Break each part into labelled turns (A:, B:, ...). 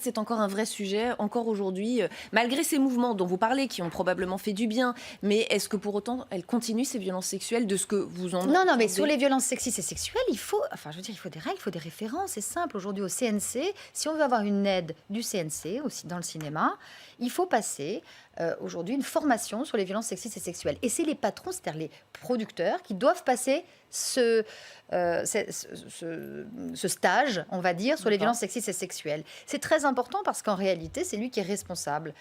A: C'est encore un vrai sujet, encore aujourd'hui, malgré ces mouvements dont vous parlez, qui ont probablement fait du bien, mais est-ce que pour autant, elles continuent ces violences sexuelles de ce que vous en
B: Non, non, mais sur
A: entendez?
B: les violences sexistes et sexuelles, il faut des règles, il faut des références. C'est simple. Aujourd'hui, au CNC, si on veut avoir une aide du CNC, aussi dans le cinéma, il faut passer aujourd'hui une formation sur les violences sexistes et sexuelles. Et c'est les patrons, c'est-à-dire les producteurs, qui doivent passer ce stage, on va dire, sur les
A: D'accord.
B: violences sexistes et sexuelles. C'est très important parce qu'en réalité, c'est lui qui est responsable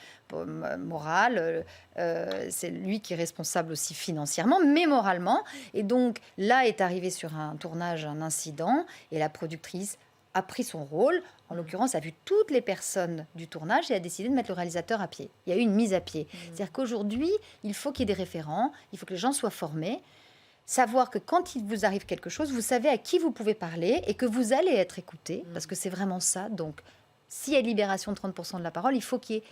B: moral, c'est lui qui est responsable aussi financièrement, mais moralement. Et donc, là est arrivé sur un tournage un incident et la productrice a pris son rôle, en l'occurrence a vu toutes les personnes du tournage et a décidé de mettre le réalisateur à pied. Il y a eu une mise à pied. C'est-à-dire qu'aujourd'hui, il faut qu'il y ait des référents, il faut que les gens soient formés, savoir que quand il vous arrive quelque chose, vous savez à qui vous pouvez parler et que vous allez être écouté, parce que c'est vraiment ça. Donc, s'il y a libération de 30% de la parole, il faut qu'il y ait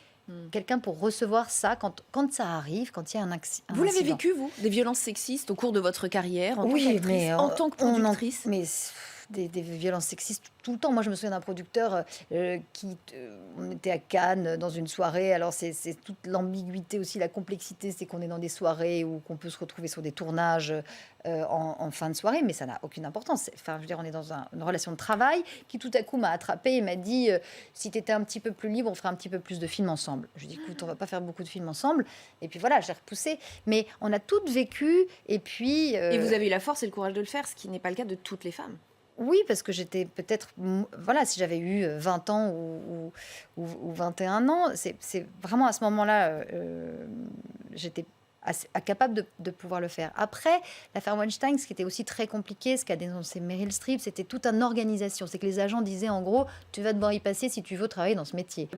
B: quelqu'un pour recevoir ça quand ça arrive, quand il y a un
A: Vous l'avez
B: incident.
A: vécu, vous, des violences sexistes au cours de votre carrière, en tant
B: Oui,
A: qu'actrice,
B: mais
A: en tant que productrice?
B: des violences sexistes tout le temps. Moi, je me souviens d'un producteur on était à Cannes dans une soirée. Alors, c'est toute l'ambiguïté aussi, la complexité, c'est qu'on est dans des soirées où qu'on peut se retrouver sur des tournages en fin de soirée, mais ça n'a aucune importance. Enfin, je veux dire, on est dans une relation de travail qui tout à coup m'a attrapée et m'a dit si tu étais un petit peu plus libre, on ferait un petit peu plus de films ensemble. Je dis écoute, on va pas faire beaucoup de films ensemble. Et puis voilà, j'ai repoussé. Mais on a toutes vécu. Et puis.
A: Et vous avez eu la force et le courage de le faire, ce qui n'est pas le cas de toutes les femmes.
B: Oui, parce que j'étais peut-être, voilà, si j'avais eu 20 ans ou 21 ans, c'est vraiment à ce moment-là, j'étais capable de pouvoir le faire. Après, l'affaire Weinstein, ce qui était aussi très compliqué, ce qu'a dénoncé Meryl Streep, c'était toute une organisation. C'est que les agents disaient en gros, tu vas devoir y passer si tu veux travailler dans ce métier.